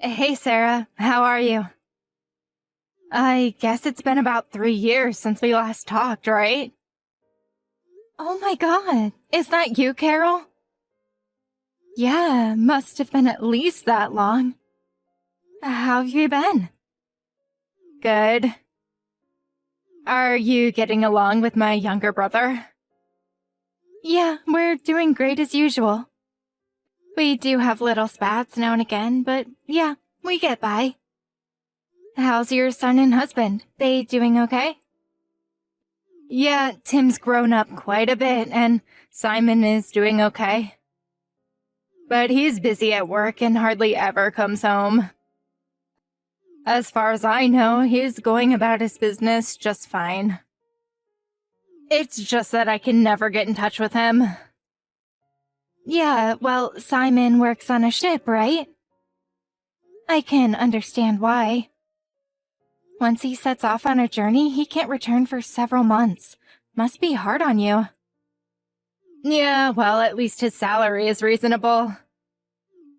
Hey, Sarah. How are you? I guess it's been about 3 years since we last talked, right? Oh my god. Is that you, Carol? Yeah, must have been at least that long. How have you been? Good. Are you getting along with my younger brother? Yeah, we're doing great as usual. We do have little spats now and again, but yeah, we get by. How's your son and husband? They doing okay? Yeah, Tim's grown up quite a bit, and Simon is doing okay. But he's busy at work and hardly ever comes home. As far as I know, he's going about his business just fine. It's just that I can never get in touch with him. Yeah, well, Simon works on a ship, right? I can understand why. Once he sets off on a journey, he can't return for several months. Must be hard on you. Yeah, well, at least his salary is reasonable.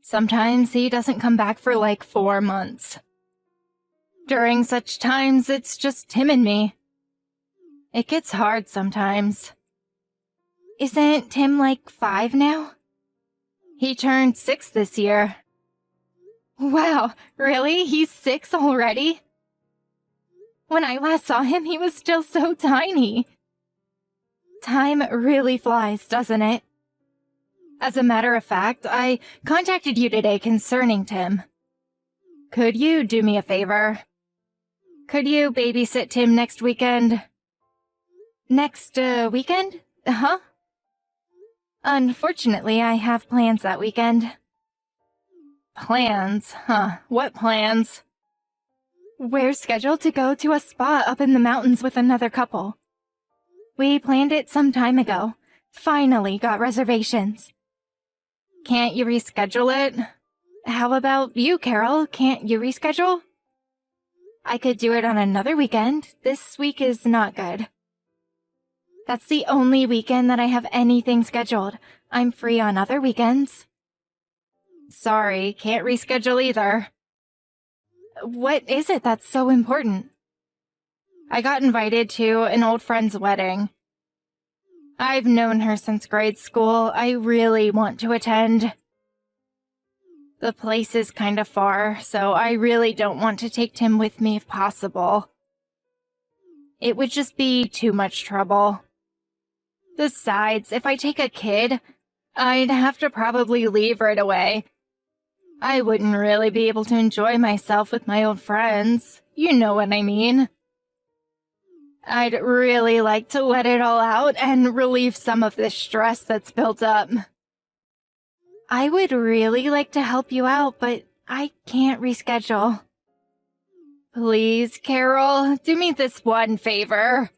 Sometimes he doesn't come back for like 4 months. During such times, it's just him and me. It gets hard sometimes. Isn't Tim like 5 now? He turned 6 this year. Wow, really? He's 6 already? When I last saw him, he was still so tiny. Time really flies, doesn't it? As a matter of fact, I contacted you today concerning Tim. Could you do me a favor? Could you babysit Tim next weekend? Next, weekend? Huh? Unfortunately, I have plans that weekend. Plans? Huh, what plans? We're scheduled to go to a spa up in the mountains with another couple. We planned it some time ago. Finally got reservations. Can't you reschedule it? How about you, Carol? Can't you reschedule? I could do it on another weekend. This week is not good. That's the only weekend that I have anything scheduled. I'm free on other weekends. Sorry, can't reschedule either. What is it that's so important? I got invited to an old friend's wedding. I've known her since grade school. I really want to attend. The place is kind of far, so I really don't want to take Tim with me if possible. It would just be too much trouble. Besides, if I take a kid, I'd have to probably leave right away. I wouldn't really be able to enjoy myself with my old friends. You know what I mean. I'd really like to let it all out and relieve some of this stress that's built up. I would really like to help you out, but I can't reschedule. Please, Carol, do me this one favor.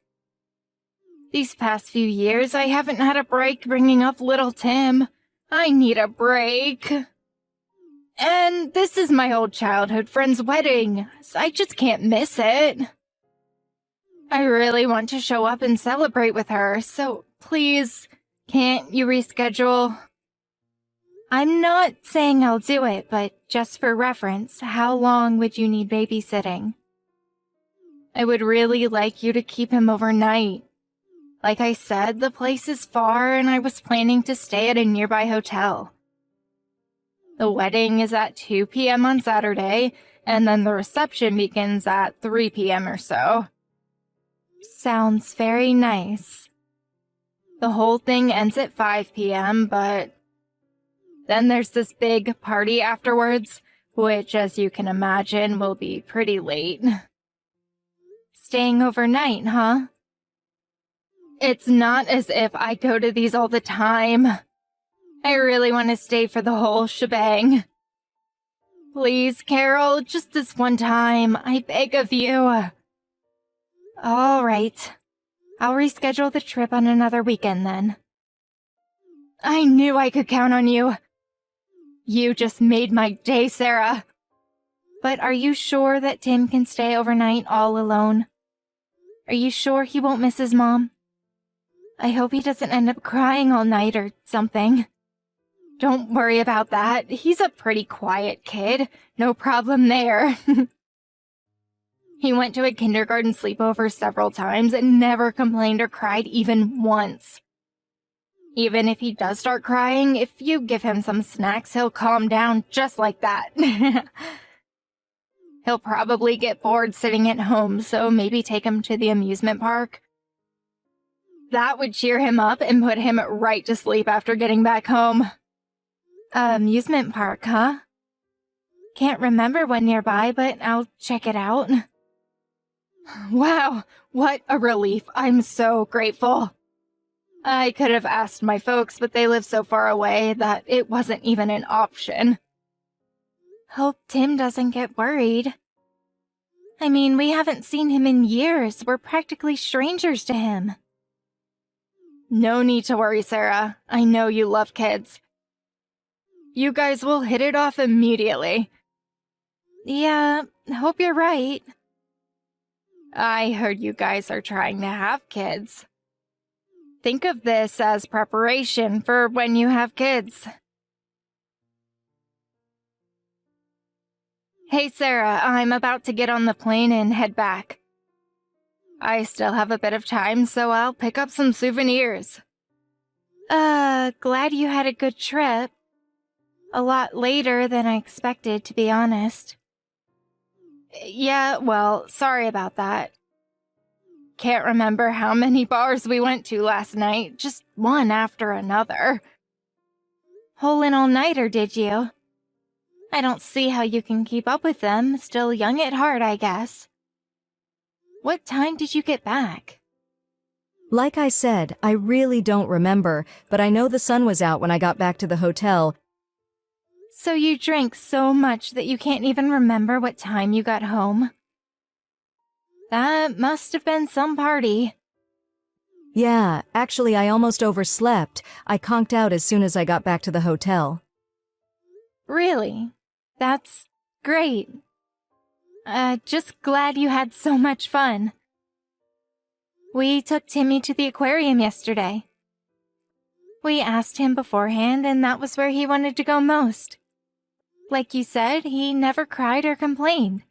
These past few years, I haven't had a break bringing up little Tim. I need a break. And this is my old childhood friend's wedding, so I just can't miss it. I really want to show up and celebrate with her, so please, can't you reschedule? I'm not saying I'll do it, but just for reference, how long would you need babysitting? I would really like you to keep him overnight. Like I said, the place is far and I was planning to stay at a nearby hotel. The wedding is at 2 p.m. on Saturday, and then the reception begins at 3 p.m. or so. Sounds very nice. The whole thing ends at 5 p.m., but then there's this big party afterwards, which, as you can imagine, will be pretty late. Staying overnight, huh? It's not as if I go to these all the time. I really want to stay for the whole shebang. Please, Carol, just this one time, I beg of you. All right. I'll reschedule the trip on another weekend then. I knew I could count on you. You just made my day, Sarah. But are you sure that Tim can stay overnight all alone? Are you sure he won't miss his mom? I hope he doesn't end up crying all night or something. Don't worry about that. He's a pretty quiet kid. No problem there. He went to a kindergarten sleepover several times and never complained or cried even once. Even if he does start crying, if you give him some snacks, he'll calm down just like that. He'll probably get bored sitting at home, so maybe take him to the amusement park. That would cheer him up and put him right to sleep after getting back home. Amusement park, huh? Can't remember one nearby, but I'll check it out. Wow, what a relief. I'm so grateful. I could have asked my folks, but they live so far away that it wasn't even an option. Hope Tim doesn't get worried. I mean, we haven't seen him in years. We're practically strangers to him. No need to worry, Sarah. I know you love kids. You guys will hit it off immediately. Yeah, hope you're right. I heard you guys are trying to have kids. Think of this as preparation for when you have kids. Hey, Sarah, I'm about to get on the plane and head back. I still have a bit of time, so I'll pick up some souvenirs. Glad you had a good trip. A lot later than I expected, to be honest. Yeah, well, sorry about that. Can't remember how many bars we went to last night, just one after another. Whole and all-nighter, did you? I don't see how you can keep up with them, still young at heart, I guess. What time did you get back? Like I said, I really don't remember, but I know the sun was out when I got back to the hotel. So you drank so much that you can't even remember what time you got home? That must have been some party. Yeah, actually I almost overslept. I conked out as soon as I got back to the hotel. Really? That's great. Just glad you had so much fun. We took Timmy to the aquarium yesterday. We asked him beforehand, and that was where he wanted to go most. Like you said, he never cried or complained.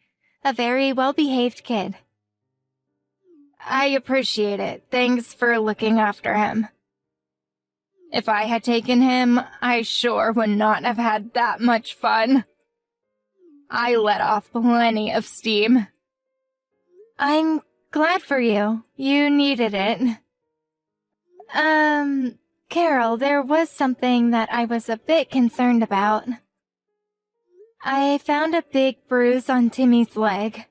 A very well-behaved kid. I appreciate it. Thanks for looking after him. If I had taken him, I sure would not have had that much fun. I let off plenty of steam. I'm glad for you. You needed it. Carol, there was something that I was a bit concerned about. I found a big bruise on Timmy's leg.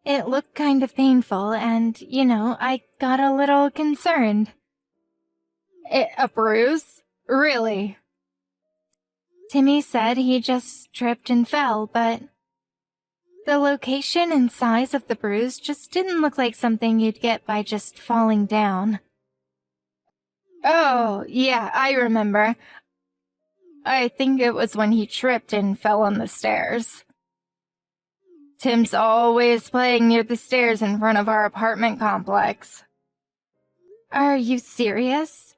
It looked kind of painful, and, I got a little concerned. A bruise? Really? Timmy said he just tripped and fell, but the location and size of the bruise just didn't look like something you'd get by just falling down. Oh, yeah, I remember. I think it was when he tripped and fell on the stairs. Tim's always playing near the stairs in front of our apartment complex. Are you serious?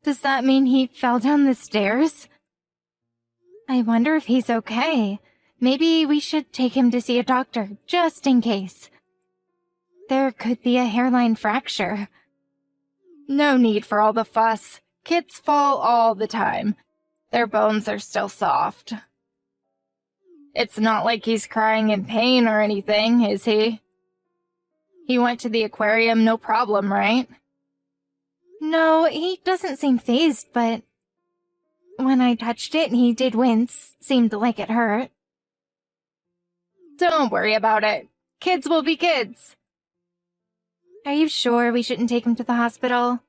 Does that mean he fell down the stairs? I wonder if he's okay. Maybe we should take him to see a doctor, just in case. There could be a hairline fracture. No need for all the fuss. Kids fall all the time. Their bones are still soft. It's not like he's crying in pain or anything, is he? He went to the aquarium, no problem, right? No, he doesn't seem fazed, but when I touched it, he did wince. Seemed like it hurt. Don't worry about it. Kids will be kids. Are you sure we shouldn't take him to the hospital?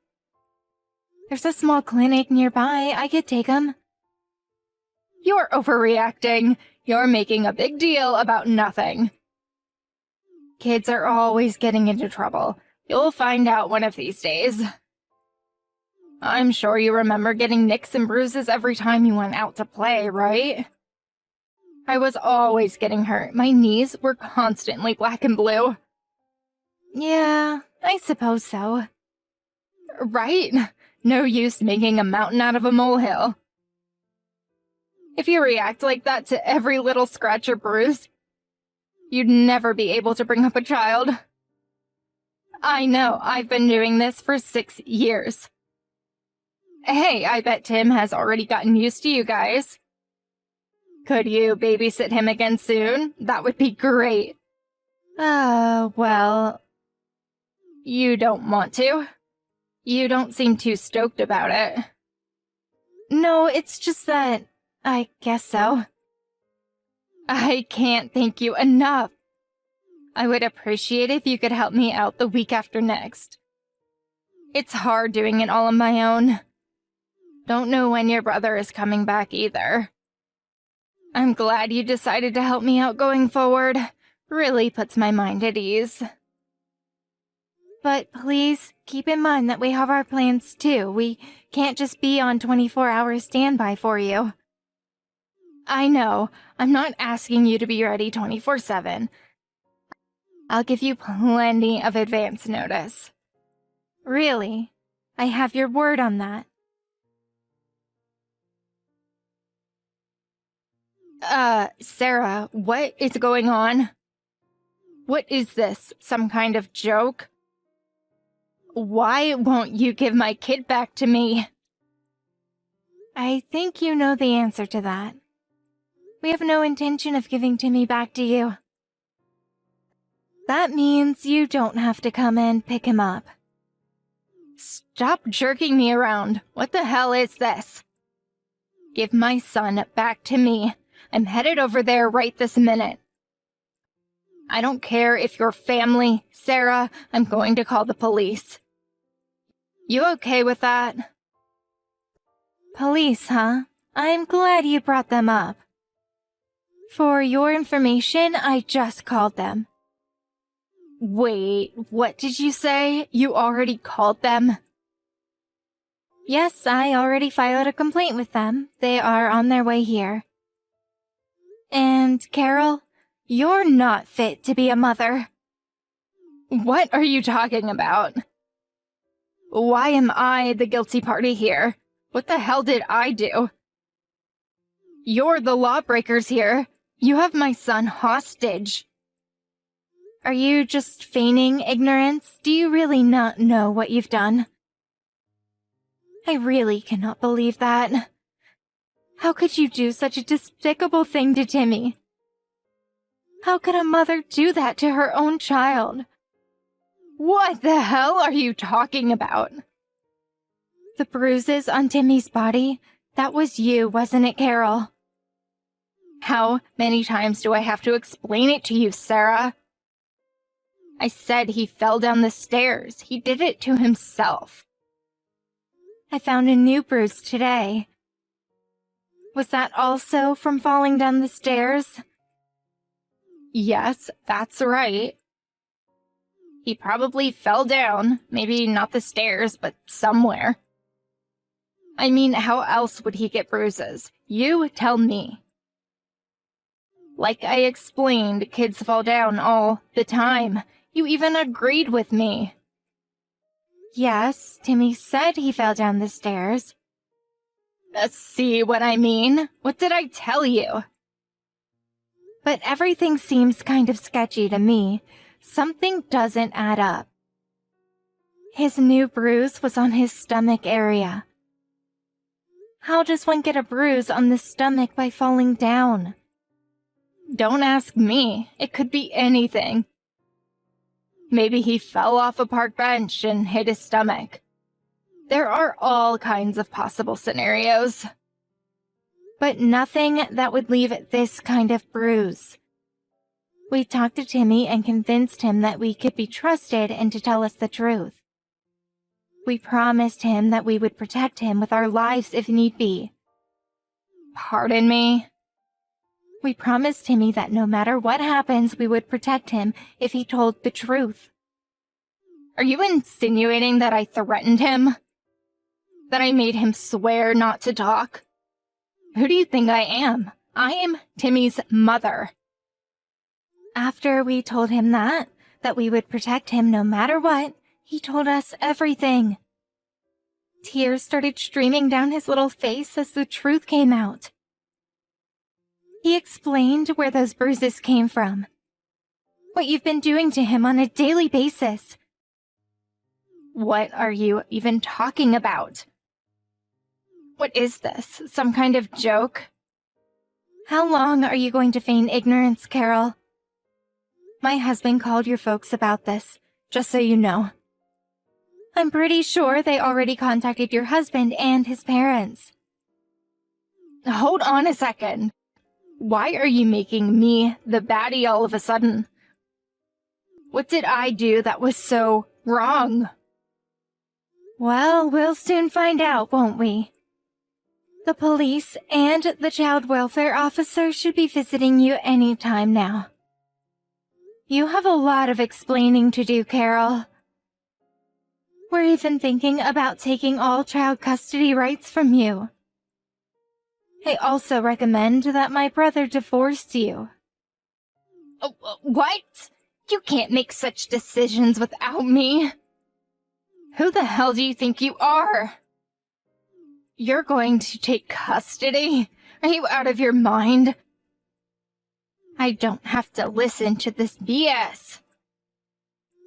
There's a small clinic nearby. I could take him. You're overreacting. You're making a big deal about nothing. Kids are always getting into trouble. You'll find out one of these days. I'm sure you remember getting nicks and bruises every time you went out to play, right? I was always getting hurt. My knees were constantly black and blue. Yeah, I suppose so. Right? No use making a mountain out of a molehill. If you react like that to every little scratch or bruise, you'd never be able to bring up a child. I know, I've been doing this for 6 years. Hey, I bet Tim has already gotten used to you guys. Could you babysit him again soon? That would be great. Well, you don't want to? You don't seem too stoked about it. No, it's just that I guess so. I can't thank you enough. I would appreciate if you could help me out the week after next. It's hard doing it all on my own. Don't know when your brother is coming back either. I'm glad you decided to help me out going forward. Really puts my mind at ease. But please, keep in mind that we have our plans too. We can't just be on 24-hour standby for you. I know, I'm not asking you to be ready 24/7. I'll give you plenty of advance notice. Really, I have your word on that. Sarah, what is going on? What is this, some kind of joke? Why won't you give my kid back to me? I think you know the answer to that. We have no intention of giving Timmy back to you. That means you don't have to come and pick him up. Stop jerking me around. What the hell is this? Give my son back to me. I'm headed over there right this minute. I don't care if you're family, Sarah. I'm going to call the police. You okay with that? Police, huh? I'm glad you brought them up. For your information, I just called them. Wait, what did you say? You already called them? Yes, I already filed a complaint with them. They are on their way here. And, Carol, you're not fit to be a mother. What are you talking about? Why am I the guilty party here? What the hell did I do? You're the lawbreakers here. You have my son hostage. Are you just feigning ignorance? Do you really not know what you've done? I really cannot believe that. How could you do such a despicable thing to Timmy? How could a mother do that to her own child? What the hell are you talking about? The bruises on Timmy's body, that was you, wasn't it, Carol? How many times do I have to explain it to you, Sarah? I said he fell down the stairs. He did it to himself. I found a new bruise today. Was that also from falling down the stairs? Yes, that's right. He probably fell down, maybe not the stairs, but somewhere. I mean, how else would he get bruises? You tell me. Like I explained, kids fall down all the time. You even agreed with me. Yes, Timmy said he fell down the stairs. See what I mean? What did I tell you? But everything seems kind of sketchy to me. Something doesn't add up. His new bruise was on his stomach area. How does one get a bruise on the stomach by falling down? Don't ask me. It could be anything. Maybe he fell off a park bench and hit his stomach. There are all kinds of possible scenarios. But nothing that would leave this kind of bruise. We talked to Timmy and convinced him that we could be trusted and to tell us the truth. We promised him that we would protect him with our lives if need be. Pardon me? We promised Timmy that no matter what happens, we would protect him if he told the truth. Are you insinuating that I threatened him? That I made him swear not to talk? Who do you think I am? I am Timmy's mother. After we told him that we would protect him no matter what, he told us everything. Tears started streaming down his little face as the truth came out. He explained where those bruises came from, what you've been doing to him on a daily basis. What are you even talking about? What is this, some kind of joke? How long are you going to feign ignorance, Carol? My husband called your folks about this, just so you know. I'm pretty sure they already contacted your husband and his parents. Hold on a second. Why are you making me the baddie all of a sudden? What did I do that was so wrong? Well, we'll soon find out, won't we? The police and the child welfare officer should be visiting you any time now. You have a lot of explaining to do, Carol. We're even thinking about taking all child custody rights from you. I also recommend that my brother divorce you. What? You can't make such decisions without me. Who the hell do you think you are? You're going to take custody? Are you out of your mind? I don't have to listen to this BS.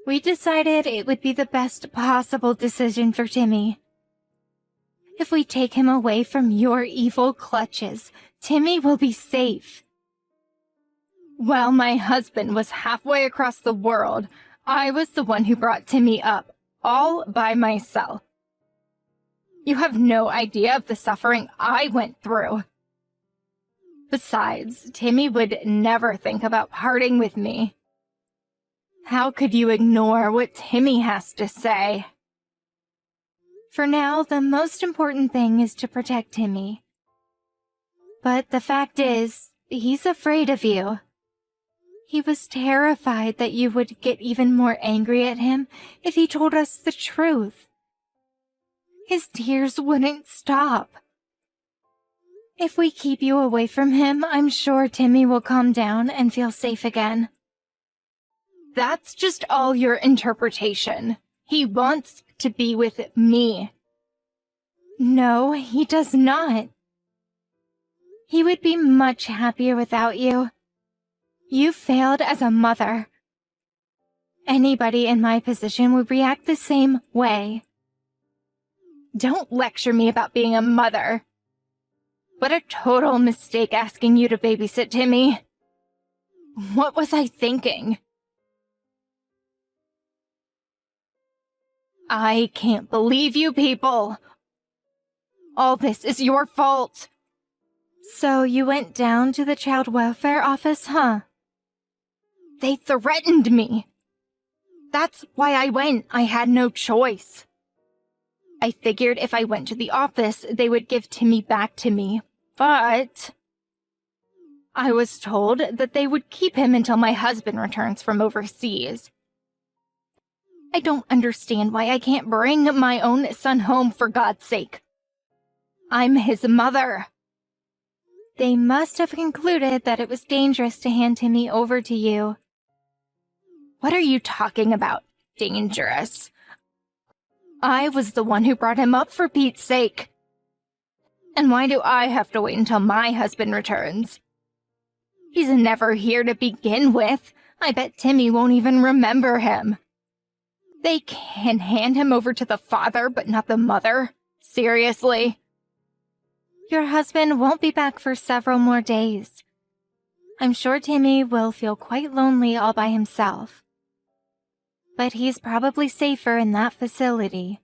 We decided it would be the best possible decision for Timmy. If we take him away from your evil clutches, Timmy will be safe. While my husband was halfway across the world, I was the one who brought Timmy up, all by myself. You have no idea of the suffering I went through. Besides, Timmy would never think about parting with me. How could you ignore what Timmy has to say? For now, the most important thing is to protect Timmy. But the fact is, he's afraid of you. He was terrified that you would get even more angry at him if he told us the truth. His tears wouldn't stop. If we keep you away from him, I'm sure Timmy will calm down and feel safe again. That's just all your interpretation. He wants to be with me. No, he does not. He would be much happier without you. You failed as a mother. Anybody in my position would react the same way. Don't lecture me about being a mother. What a total mistake asking you to babysit Timmy. What was I thinking? I can't believe you people. All this is your fault. So you went down to the child welfare office, huh? They threatened me. That's why I went. I had no choice. I figured if I went to the office, they would give Timmy back to me, but I was told that they would keep him until my husband returns from overseas. I don't understand why I can't bring my own son home, for God's sake. I'm his mother. They must have concluded that it was dangerous to hand Timmy over to you. What are you talking about, dangerous? I was the one who brought him up, for Pete's sake. And why do I have to wait until my husband returns? He's never here to begin with. I bet Timmy won't even remember him. They can hand him over to the father, but not the mother? Seriously? Your husband won't be back for several more days. I'm sure Timmy will feel quite lonely all by himself. But he's probably safer in that facility.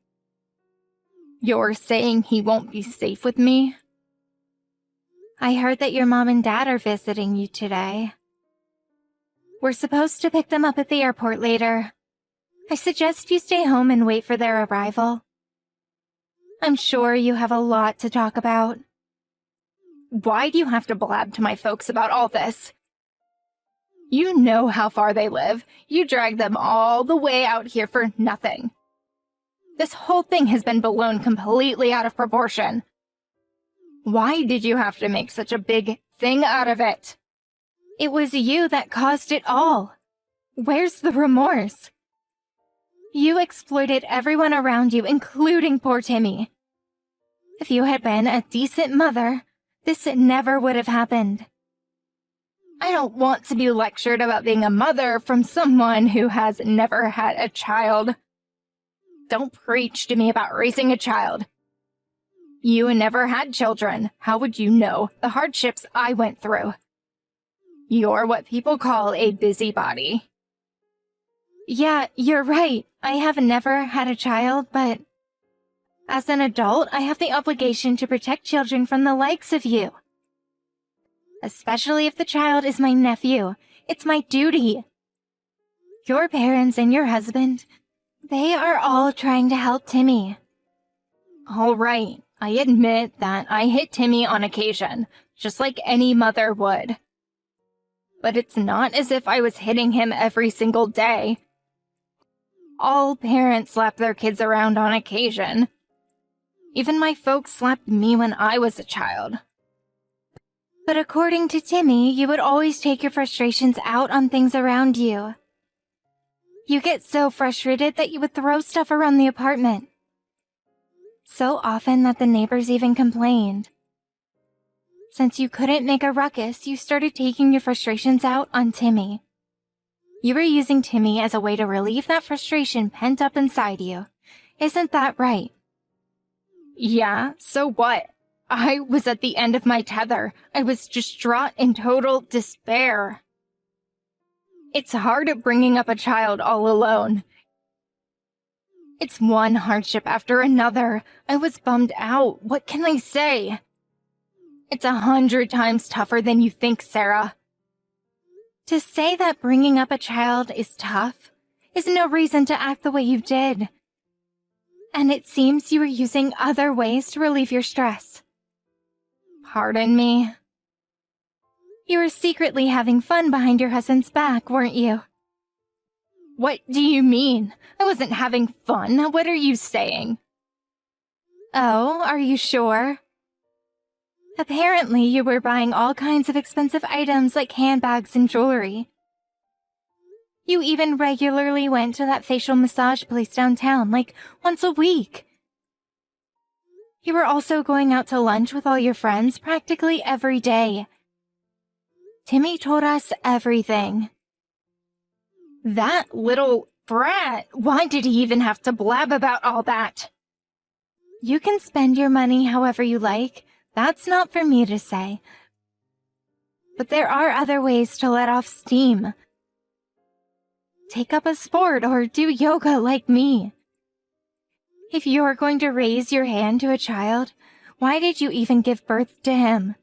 You're saying he won't be safe with me? I heard that your mom and dad are visiting you today. We're supposed to pick them up at the airport later. I suggest you stay home and wait for their arrival. I'm sure you have a lot to talk about. Why do you have to blab to my folks about all this? You know how far they live. You dragged them all the way out here for nothing. This whole thing has been blown completely out of proportion. Why did you have to make such a big thing out of it? It was you that caused it all. Where's the remorse? You exploited everyone around you, including poor Timmy. If you had been a decent mother, this never would have happened. I don't want to be lectured about being a mother from someone who has never had a child. Don't preach to me about raising a child. You never had children. How would you know the hardships I went through? You're what people call a busybody. Yeah, you're right. I have never had a child, but as an adult, I have the obligation to protect children from the likes of you. Especially if the child is my nephew. It's my duty. Your parents and your husband, they are all trying to help Timmy. All right, I admit that I hit Timmy on occasion, just like any mother would. But it's not as if I was hitting him every single day. All parents slap their kids around on occasion. Even my folks slapped me when I was a child. But according to Timmy, you would always take your frustrations out on things around you. You get so frustrated that you would throw stuff around the apartment. So often that the neighbors even complained. Since you couldn't make a ruckus, you started taking your frustrations out on Timmy. You were using Timmy as a way to relieve that frustration pent up inside you. Isn't that right? Yeah, so what? I was at the end of my tether. I was distraught in total despair. It's hard bringing up a child all alone. It's one hardship after another. I was bummed out. What can I say? It's 100 times tougher than you think, Sarah. To say that bringing up a child is tough is no reason to act the way you did. And it seems you were using other ways to relieve your stress. Pardon me? You were secretly having fun behind your husband's back, weren't you? What do you mean? I wasn't having fun. What are you saying? Oh, are you sure? Apparently, you were buying all kinds of expensive items like handbags and jewelry. You even regularly went to that facial massage place downtown, like once a week. You were also going out to lunch with all your friends practically every day. Timmy told us everything. That little brat, why did he even have to blab about all that? You can spend your money however you like. That's not for me to say. But there are other ways to let off steam. Take up a sport or do yoga like me. If you're going to raise your hand to a child, why did you even give birth to him?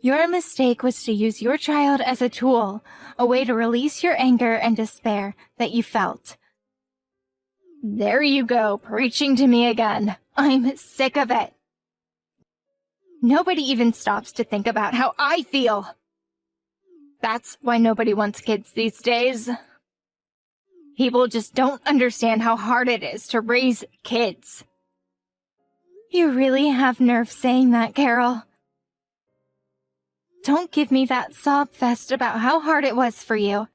Your mistake was to use your child as a tool, a way to release your anger and despair that you felt. There you go, preaching to me again. I'm sick of it. Nobody even stops to think about how I feel. That's why nobody wants kids these days. People just don't understand how hard it is to raise kids. You really have nerve saying that, Carol. Don't give me that sob fest about how hard it was for you.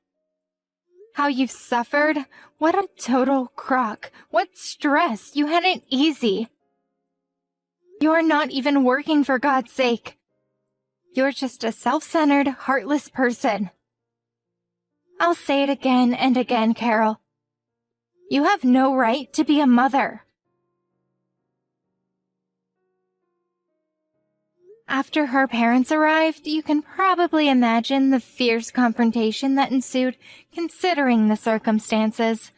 How you've suffered. What a total crock. What stress. You had it easy. You're not even working for God's sake. You're just a self-centered, heartless person. I'll say it again and again, Carol. You have no right to be a mother. After her parents arrived, you can probably imagine the fierce confrontation that ensued considering the circumstances.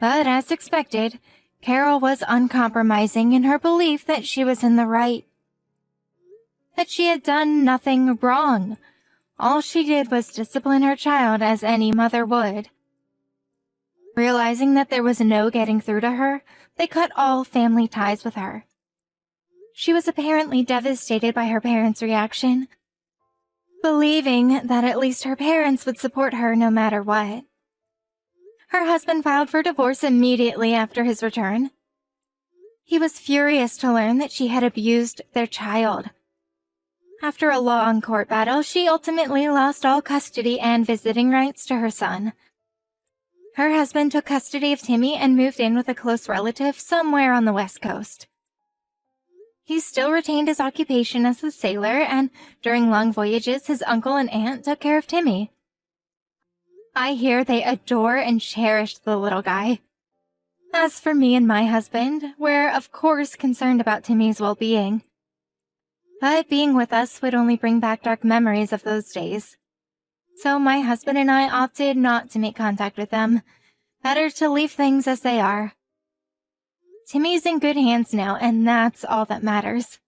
But as expected, Carol was uncompromising in her belief that she was in the right. That she had done nothing wrong. All she did was discipline her child as any mother would. Realizing that there was no getting through to her, they cut all family ties with her. She was apparently devastated by her parents' reaction, believing that at least her parents would support her no matter what. Her husband filed for divorce immediately after his return. He was furious to learn that she had abused their child. After a long court battle, she ultimately lost all custody and visiting rights to her son. Her husband took custody of Timmy and moved in with a close relative somewhere on the West Coast. He still retained his occupation as a sailor, and during long voyages, his uncle and aunt took care of Timmy. I hear they adore and cherish the little guy. As for me and my husband, we're of course concerned about Timmy's well-being. But being with us would only bring back dark memories of those days. So my husband and I opted not to make contact with them. Better to leave things as they are. Timmy's in good hands now, and that's all that matters.